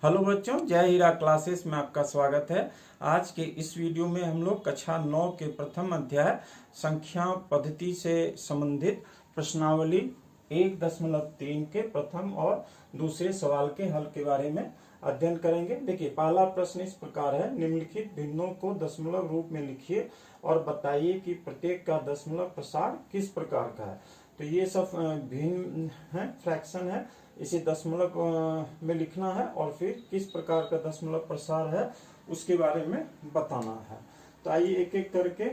Hello बच्चों, जय हीरा classes में आपका स्वागत है। आज के इस वीडियो में हम लोग कक्षा 9 के प्रथम अध्याय संख्या पद्धति से संबंधित प्रश्नावली 1.3 के प्रथम और दूसरे सवाल के हल के बारे में अध्ययन करेंगे। देखिए, पहला प्रश्न इस प्रकार है, निम्नलिखित भिन्नों को दशमलव रूप में लिखिए और बताइए कि प्रत्येक का दशमलव प्रसार किस प्रकार का है। तो ये सब भिन्न है, फ्रैक्शन है, इसे दशमलव में लिखना है और फिर किस प्रकार का दशमलव प्रसार है उसके बारे में बताना है। तो आइए एक एक करके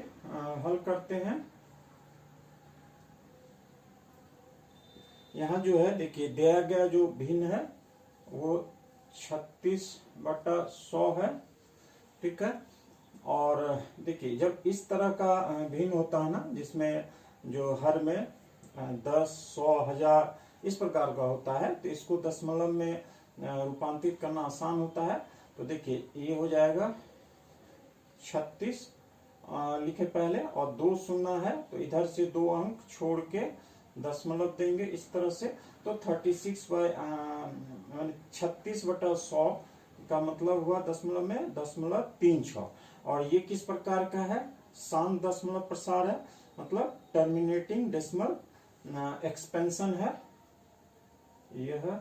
हल करते हैं। यहाँ जो है, देखिए दिया गया जो भिन्न है वो 36/100 है, ठीक है। और देखिए, जब इस तरह का भिन्न होता है ना, जिसमें जो हर में 10, 100, 1000 इस प्रकार का होता है, तो इसको दशमलव में रूपांतरित करना आसान होता है। तो देखिए, ये हो जाएगा 36 लिखे पहले और 2 शून्य है, तो इधर से 2 अंक छोड़ के दशमलव देंगे इस तरह से। तो 36/100 का मतलब हुआ दशमलव में 0.36। और ये किस प्रकार का है? शांत दशमलव प्रसार है, मतलब टर्मिनेटिंग डेसिमल एक्सपेंशन है। यह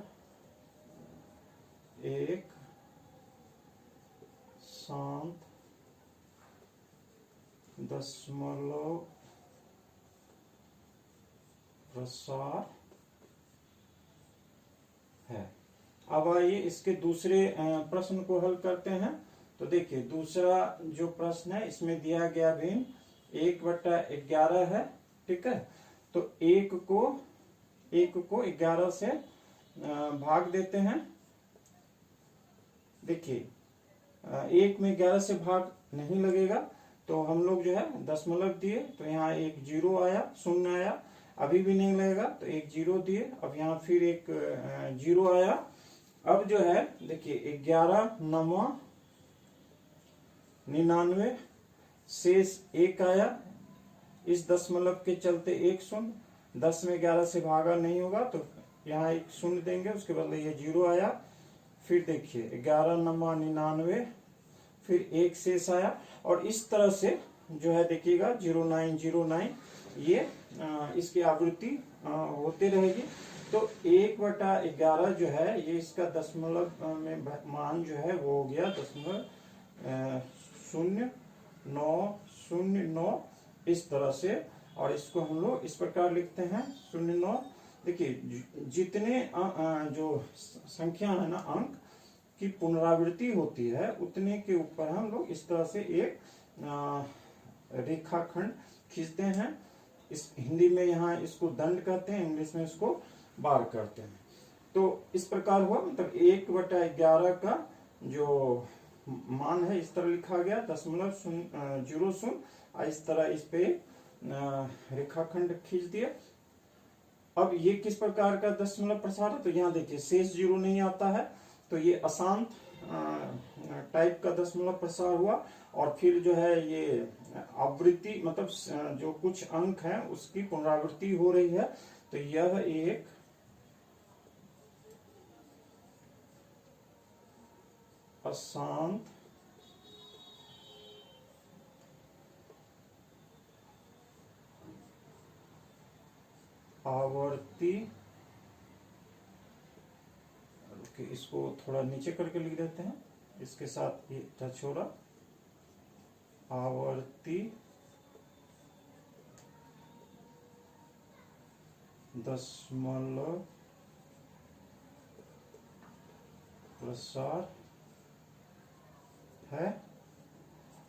एक शांत दशमलव प्रसार है। अब आइए इसके दूसरे प्रश्न को हल करते हैं। तो देखिए, दूसरा जो प्रश्न है इसमें दिया गया भिन्न 1/11 है, ठीक है। तो 1 को 11 से भाग देते हैं। देखिए, 1 में 11 से भाग नहीं लगेगा, तो हम लोग जो है दशमलव दिए, तो यहाँ एक 0 आया, 0 आया, अभी भी नहीं लगेगा, तो एक 0 दिए, अब यहाँ फिर एक 0 आया। अब जो है देखिए, 11 9 99 शेष 1 आया, इस दशमलव के चलते एक 0, 10 में 11 से भागा नहीं होगा, तो यहाँ एक 0 देंगे, उसके बदले ये 0 आया। फिर देखिए 11 9 99, फिर 1 शेष आया, और इस तरह से जो है देखिएगा 0909 ये इसकी आवृत्ति होते रहेगी। तो 1/11 जो है ये इसका दशमलव में मान जो है वो हो गया 0.0909 इस तरह से। और इसको हम लोग इस प्रकार लिखते हैं 09। देखिए, जितने जो संख्या है ना, अंक की पुनरावृत्ति होती है, उतने के ऊपर हम लोग इस तरह से एक रेखाखंड खींचते हैं। इस हिंदी में यहाँ इसको दंड कहते हैं, इंग्लिश में इसको बार कहते हैं। तो इस प्रकार हुआ, मतलब 1/11 का जो मान है इस तरह लिखा गया 0.00, इस तरह इस पे रेखाखंड खींच दिया। अब ये किस प्रकार का दशमलव प्रसार है? तो यहाँ देखिए शेष 0 नहीं आता है, तो ये अशांत टाइप का दशमलव प्रसार हुआ। और फिर जो है ये आवृत्ति, मतलब जो कुछ अंक हैं उसकी पुनरावृत्ति हो रही है। तो यह एक अशांत आवर्ती, इसको थोड़ा नीचे करके लिख देते हैं, इसके साथ ये टच हो रहा, आवर्ती दशमलव प्रसार है।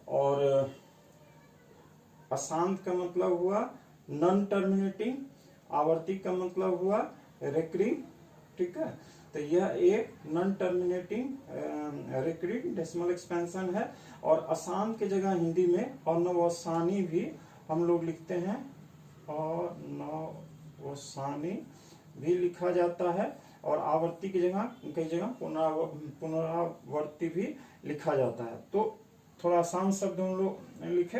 और अशांत का मतलब हुआ नॉन टर्मिनेटिंग, आवर्ती का मतलब हुआ रिकरिंग, ठीक है। तो यह एक non terminating recurring decimal expansion है। और अशांत की जगह हिंदी में अनवसानी भी हम लोग लिखते हैं, अनवसानी भी लिखा जाता है। और आवर्ती की जगह कई जगह पुनरावर्ती भी लिखा जाता है। तो थोड़ा आसान शब्द हम लोग लिखे,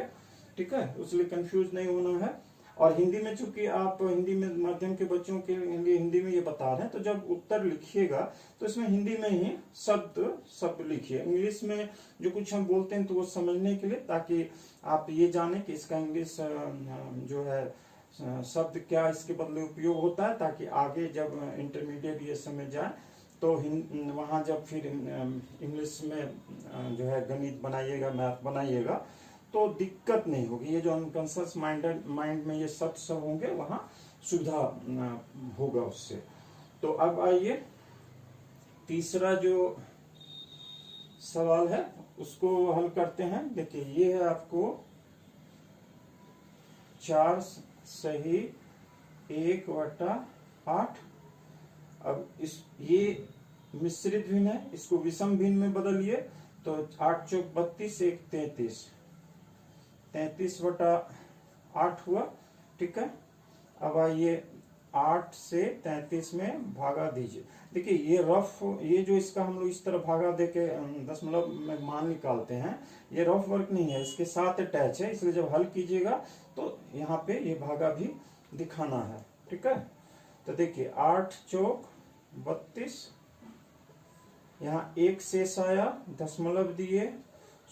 ठीक है, इसलिए कंफ्यूज नहीं होना है। और हिंदी में चूंकि आप हिंदी में माध्यम के बच्चों के लिए हिंदी में ये बता रहे हैं, तो जब उत्तर लिखिएगा तो इसमें हिंदी में ही शब्द लिखिए। इंग्लिश में जो कुछ हम बोलते हैं तो वो समझने के लिए, ताकि आप ये जाने कि इसका इंग्लिश जो है शब्द क्या इसके बदले उपयोग होता है, ताकि आगे जब इंटरमीडिएट ये समझ जाए तो वहां जब फिर इंग्लिश में जो है गणित बनाइएगा, मैथ बनाइएगा, तो दिक्कत नहीं होगी। ये जो अनकॉन्शियस माइंड में ये शब्द सब होंगे, वहां सुविधा होगा उससे। तो अब आइए तीसरा जो सवाल है उसको हल करते हैं। देखिए ये है आपको 4 सही 1/8। अब ये मिश्रित भिन्न है, इसको विषम भिन्न में बदलिए तो 8 चौक 32, 1 33, 33/8 हुआ। ठीक है, अब आइए 8 से 33 में भागा दीजिए। देखिए ये रफ, ये जो इसका हम लोग इस तरह भागा देके दशमलव में मान निकालते हैं, ये रफ वर्क नहीं है, इसके साथ अटैच है, इसलिए जब हल कीजिएगा तो यहाँ पे ये भागा भी दिखाना है। ठीक है, तो देखिए 8 चौक 32, यहाँ 1 शेष आया, दशमलव दिए,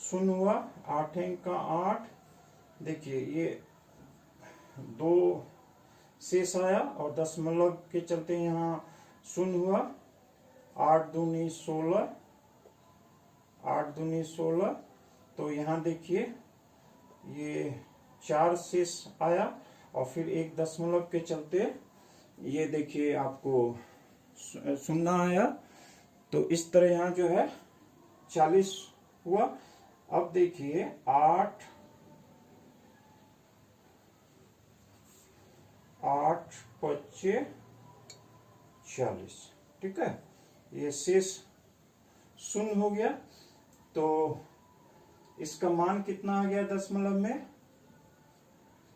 शून्य हुआ, 8 का 8। देखिए ये 2 शेष आया और दशमलव के चलते यहाँ शून्य हुआ, 8 दूनी 16, 8 दूनी 16। तो यहाँ देखिए ये 4 शेष आया और फिर 1 दशमलव के चलते ये देखिए आपको शून्य आया। तो इस तरह यहाँ जो है 40 हुआ। अब देखिए 8 5 40। ठीक है, ये शेष शून्य हो गया। तो इसका मान कितना आ गया दशमलव में?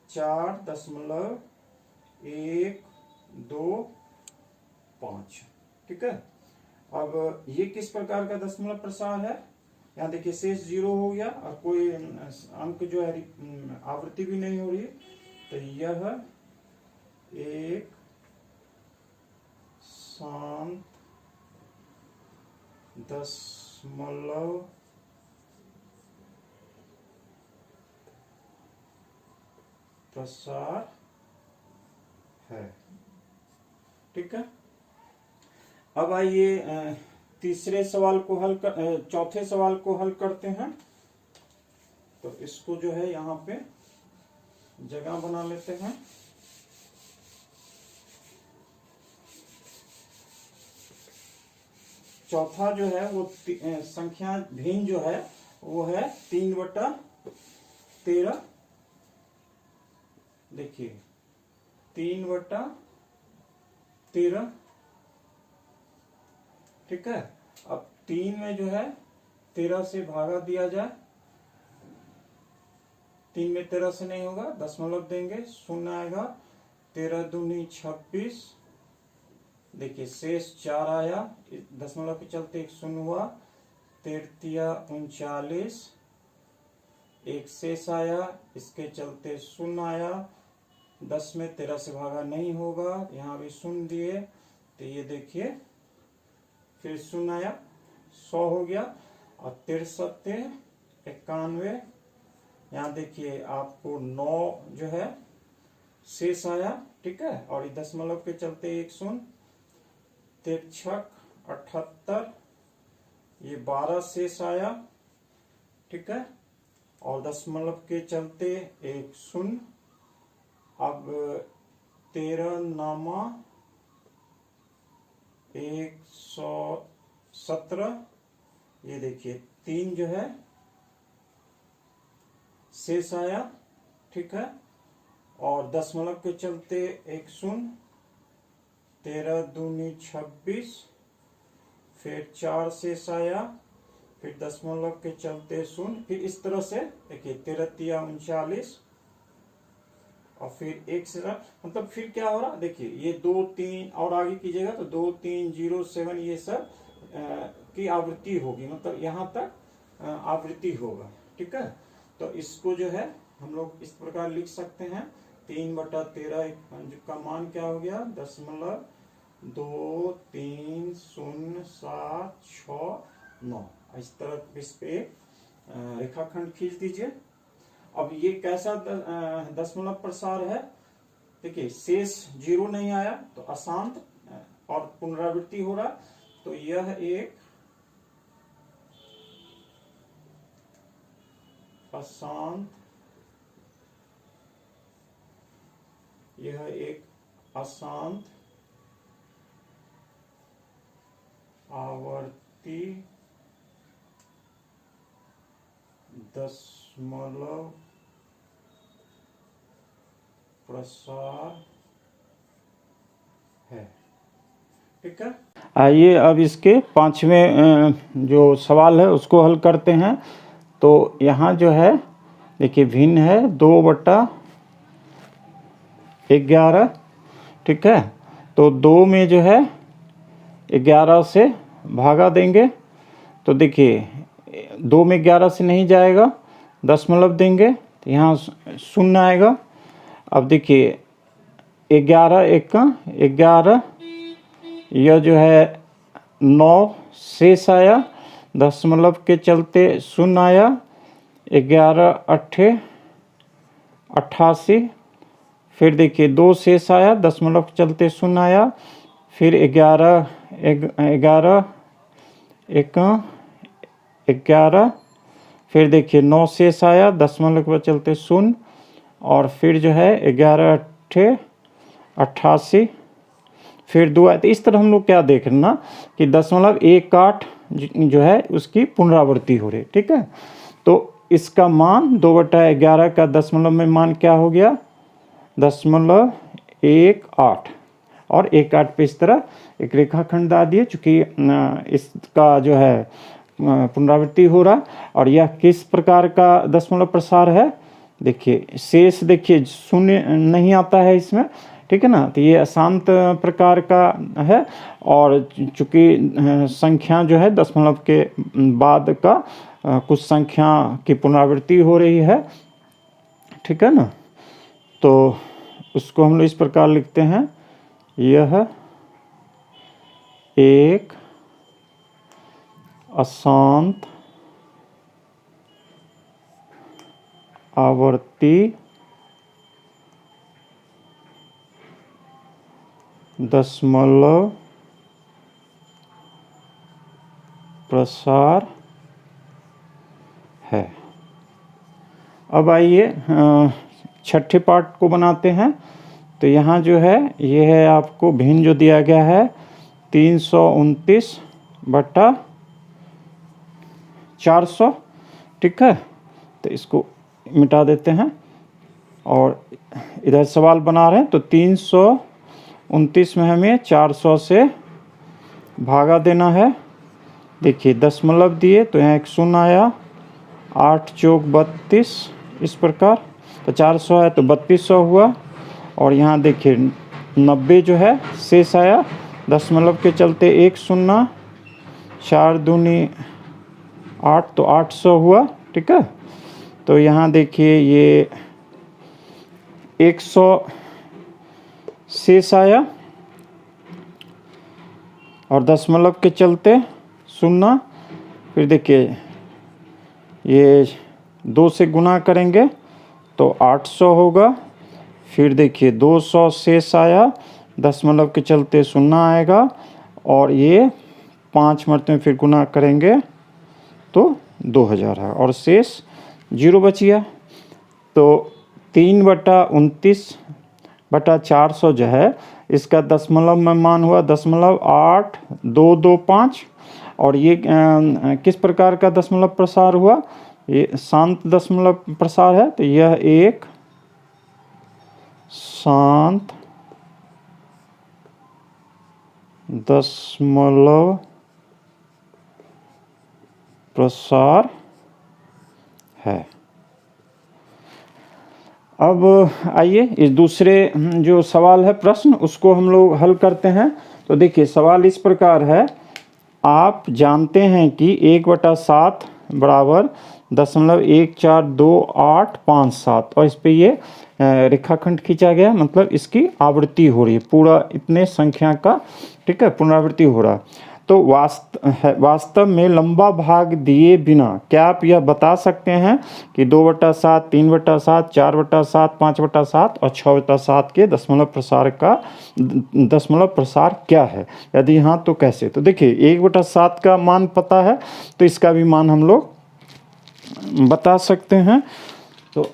4.125। ठीक है, अब ये किस प्रकार का दशमलव प्रसार है? यहाँ देखिए शेष 0 हो गया और कोई अंक जो है आवृत्ति भी नहीं हो रही, तो यह एक शांत दशमलव प्रसार है। ठीक है, अब आइए तीसरे सवाल को हल कर, चौथे सवाल को हल करते हैं। तो इसको जो है यहाँ पे जगह बना लेते हैं। चौथा जो है वो संख्या भिन्न जो है वो है 3/13। देखिए 3/13। ठीक है, अब 3 में जो है 13 से भागा दिया जाए। 3 में 13 से नहीं होगा, दशमलव देंगे, शून्य आएगा, 13 दूनी 26। देखिए शेष 4 आया, दशमलव के चलते एक शून्य हुआ, 13 39। एक शेष आया, इसके चलते शून्य आया, 10 में 13 से भागा नहीं होगा, यहाँ भी शून्य दिए, तो ये देखिए फिर शून्य आया, 100 हो गया। और 63 91, यहाँ देखिए आपको 9 जो है शेष आया। ठीक है, और दशमलव के चलते एक शून्य, 63 78, ये 12 शेष आया। ठीक है, और दशमलव के चलते एक शून्य। अब 13 नामा 117, ये देखिए 3 जो है शेष आया। ठीक है, और दशमलव के चलते एक शून्य, 13 दूनी 26, फिर 4 शेष आया, फिर दशमलव के चलते शून्य, फिर इस तरह से देखिए 13 39, और फिर 1 से मतलब फिर क्या हो रहा, देखिए ये 2 3 और आगे कीजिएगा तो 2 3 0 7 ये सब की आवृत्ति होगी, मतलब यहाँ तक आवृत्ति होगा। ठीक है, तो इसको जो है हम लोग इस प्रकार लिख सकते हैं, 3/13 का मान क्या हो गया? 0.230769। इस तरह इस पे रेखाखंड खींच दीजिए। अब ये कैसा दशमलव प्रसार है? देखिए शेष 0 नहीं आया तो अशांत और पुनरावृत्ति हो रहा, तो यह एक अशांत, यह एक अशांत आवर्ती दशमलव प्रसार है। ठीक है, आइए अब इसके पांचवें जो सवाल है उसको हल करते हैं। तो यहाँ जो है देखिए भिन्न है 2/11। ठीक है, तो 2 में जो है 11 से भागा देंगे, तो देखिए 2 में 11 से नहीं जाएगा, दशमलव देंगे तो यहाँ 0 आएगा। अब देखिए 11 1 11, यह जो है 9 शेष आया, दशमलव के चलते 0 आया। 11 8 88, फिर देखिए 2 शेष आया, दशमलव के चलते 0 आया। फिर 11 11 1 11, फिर देखिए 9 शेष आया, दशमलव के चलते 0, और फिर जो है 11 8 88, फिर 2 आया। तो इस तरह हम लोग क्या देख रहे ना कि 0.18 जो है उसकी पुनरावृत्ति हो रही। ठीक है, तो इसका मान 2/11 का दशमलव में मान क्या हो गया? 0.18, और 1/8 पे इस तरह एक रेखाखंड डाल दिए, चूँकि इसका जो है पुनरावृत्ति हो रहा, और यह किस प्रकार का दशमलव प्रसार है? देखिए शेष देखिए 0 नहीं आता है इसमें। ठीक है ना, तो ये अशांत प्रकार का है, और चूँकि संख्या जो है दशमलव के बाद का कुछ संख्या की पुनरावृत्ति हो रही है। ठीक है ना, तो उसको हम लोग इस प्रकार लिखते हैं, यह एक अशांत आवर्ती दशमलव प्रसार है। अब आइए छठे पार्ट को बनाते हैं। तो यहाँ जो है ये है आपको भिन्न जो दिया गया है 329/400। ठीक है, तो इसको मिटा देते हैं और इधर सवाल बना रहे हैं। तो 329 में हमें 400 से भागा देना है। देखिए दशमलव दिए तो यहाँ एक 0 आया, 8 चौक 32, इस प्रकार। तो 400 है तो 3200 हुआ, और यहाँ देखिए 90 जो है शेष आया, दशमलव के चलते 1 0, 4 दूनी 8, तो 800 हुआ। ठीक है, तो यहाँ देखिए ये 100 शेष आया, और दशमलव के चलते 0। फिर देखिए ये 2 से गुना करेंगे तो 800 होगा। फिर देखिए 200 शेष आया, दशमलव के चलते 0 आएगा, और ये 5 मरतबे फिर गुना करेंगे तो 2000 है, और शेष 0 बच गया। तो 3/29/400 जो है इसका दशमलव में मान हुआ 0.8225, और ये किस प्रकार का दशमलव प्रसार हुआ? ये शांत दशमलव प्रसार है, तो यह एक शांत दशमलव प्रसार है। अब आइए इस दूसरे जो सवाल है प्रश्न उसको हम लोग हल करते हैं। तो देखिए सवाल इस प्रकार है, आप जानते हैं कि 1/7 बराबर 0.142857, और इस पे ये रेखाखंड खींचा गया, मतलब इसकी आवृत्ति हो रही है, पूरा इतने संख्या का, ठीक है, पुनरावृत्ति हो रहा है। तो वास्तव में लंबा भाग दिए बिना क्या आप यह बता सकते हैं कि 2/7, 3/7, 4/7, 5/7 और 6/7 के दशमलव प्रसार क्या है? यदि हाँ तो कैसे? तो देखिए 1/7 का मान पता है, तो इसका भी मान हम लोग बता सकते हैं। तो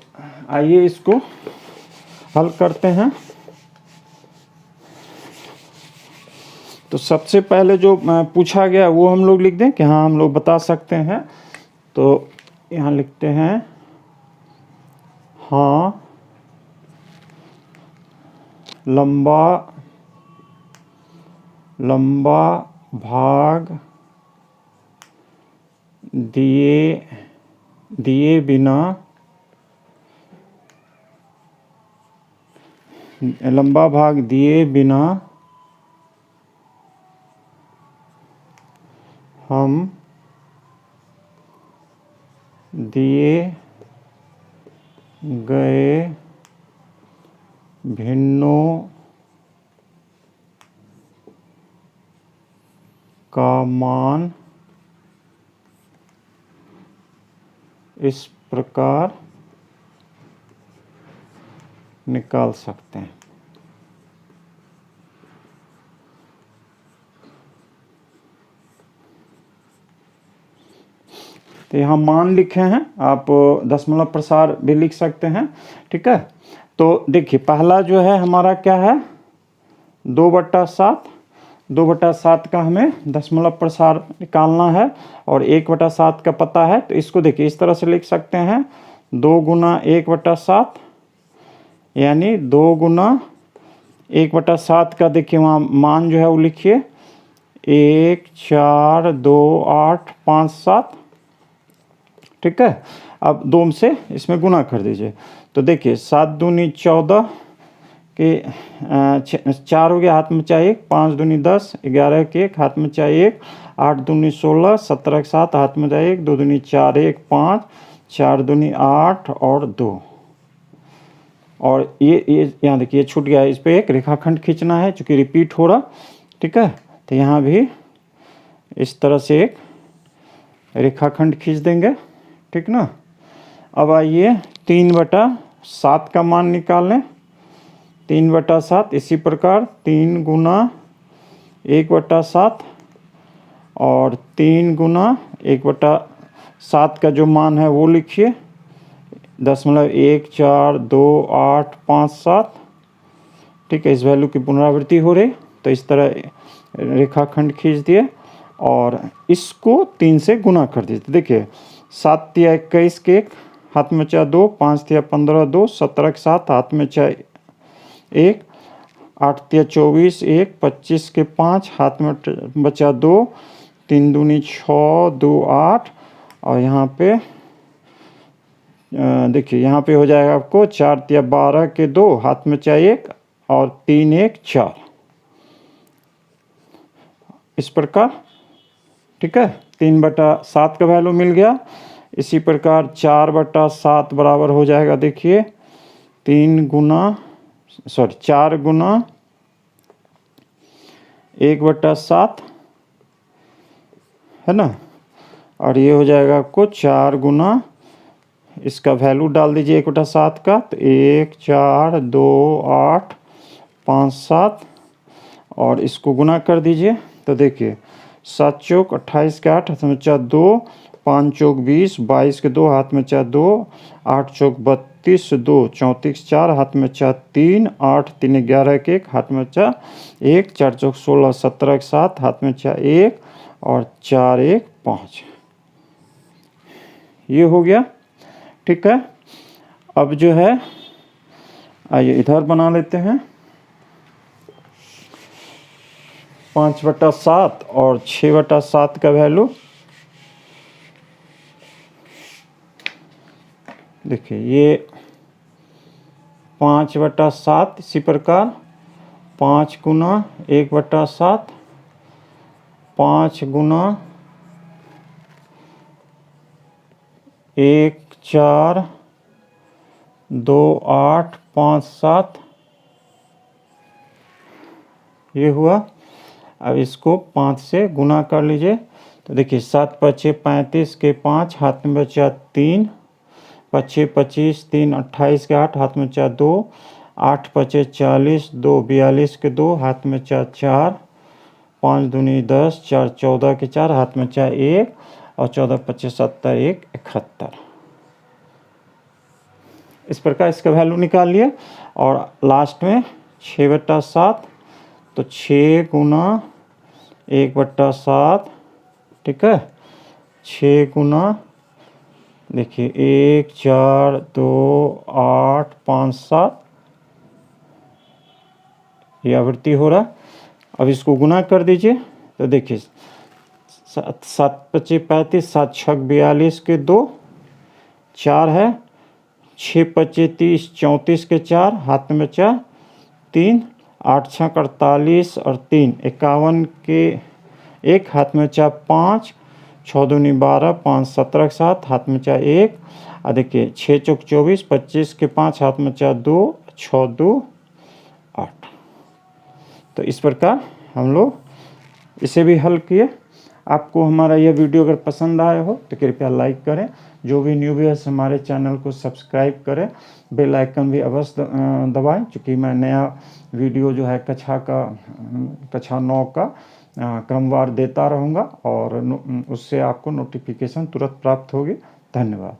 आइए इसको हल करते हैं। तो सबसे पहले जो पूछा गया वो हम लोग लिख दें कि हाँ हम लोग बता सकते हैं। तो यहाँ लिखते हैं हाँ लंबा भाग दिए बिना हम दिए गए भिन्नों का मान इस प्रकार निकाल सकते हैं। तो यहाँ मान लिखे हैं, आप दशमलव प्रसार भी लिख सकते हैं, ठीक है। तो देखिए पहला जो है हमारा क्या है, 2/7, 2/7 का हमें दशमलव प्रसार निकालना है और 1/7 का पता है। तो इसको देखिए इस तरह से लिख सकते हैं, 2 गुना 1/7, यानी 2 गुना 1/7 का देखिए वहाँ मान जो है वो लिखिए 1, 4, 2, 8, 5, 7, ठीक है। अब 2 से इसमें गुना कर दीजिए। तो देखिए 7 दूनी 14 के 4 हो गया, हाथ में चाहिए 5 दूनी 10, 11 के 1 हाथ में चाहिए 1, 8 दूनी 16, 17 के 7 हाथ में चाहिए 1, 2 दूनी 4, 1, 5, 4 दूनी 8 और 2। और ये यहाँ देखिए छूट गया, इस पर एक रेखाखंड खींचना है चूँकि रिपीट हो रहा, ठीक है। तो यहाँ भी इस तरह से एक रेखाखंड खींच देंगे, ठीक ना। अब आइए 3/7 का मान निकाल लें। 3/7 इसी प्रकार 3 गुना 1/7 और 3 गुना 1/7 का जो मान है वो लिखिए 0.142857, ठीक है। इस वैल्यू की पुनरावृत्ति हो रही, तो इस तरह रेखाखंड खींच दिए और इसको 3 से गुना कर दीजिए। देखिए 7 तिया 21 के 1 हाथ में चाहे 2, 5 तिया 15 2, 17 के 7 हाथ में चाहे 1, 8 तिया 24 1, 25 के 5 हाथ में बचा 2, 3 दूनी 6, 2 8 और यहाँ पे देखिए यहाँ पे हो जाएगा आपको 4 तिया 12 के 2 हाथ में चाहिए 1 और 3 1 4, इस प्रकार, ठीक है। 3/7 का वैल्यू मिल गया। इसी प्रकार 4/7 बराबर हो जाएगा, देखिए 4 गुना 1/7 है ना, और ये हो जाएगा आपको 4 गुना, इसका वैल्यू डाल दीजिए 1/7 का, तो 1 4 2 8 5 7 और इसको गुना कर दीजिए। तो देखिए 7 चौक 28 के 8 हाथ में चार 2, 5 चौक 20, 22 के 2 हाथ में चार 2, 8 चौक 32 2, 34 4 हाथ में चार 3, 8 3 11 के 1 हाथ में चार 1, 4 चौक 16, 17 के 7 हाथ में चार 1 और 4 1 5, ये हो गया, ठीक है। अब जो है आइए इधर बना लेते हैं 5/7 और 6/7 का वैल्यू। देखिए ये 5/7 इसी प्रकार 5 गुना 1/7, 5 गुना 1 4 2 8 5 7 ये हुआ। अब इसको 5 से गुना कर लीजिए। तो देखिए 7 5 35 के 5 हाथ में बचा 3, 5 25 3 28 के 8 हाथ में बचा 2, 8 5 40 2 42 के 2 हाथ में बचा 4, 5 दूनी 10 4 14 के 4 हाथ में बचा 1 और 14 25 70 1 71। इस प्रकार इसका वैल्यू निकाल लिए। और लास्ट में 6/7 तो 6 गुना 1/7, ठीक है। 6 गुना देखिए 1 4 2 8 5 7 ये आवृत्ति हो रहा। अब इसको गुना कर दीजिए। तो देखिए 7 25 35 7 6 42 के 2 4 है, 6 25 30 34 के 4 हाथ में बचा 3, 8 6 48 और 3 51 के 1 हाथ में बचा 5, 6 दूनी 12 5 17 के 7 हाथ में बचा 1 और देखिए 6 चौक 24 25 के 5 हाथ में बचा 2 6 2 8। तो इस प्रकार हम लोग इसे भी हल किए। आपको हमारा यह वीडियो अगर पसंद आया हो तो कृपया लाइक करें। जो भी न्यू व्यूअर्स हमारे चैनल को सब्सक्राइब करें, बेल आइकन भी अवश्य दबाएं, क्योंकि मैं नया वीडियो जो है कक्षा 9 का क्रमवार देता रहूँगा और उससे आपको नोटिफिकेशन तुरंत प्राप्त होगी। धन्यवाद।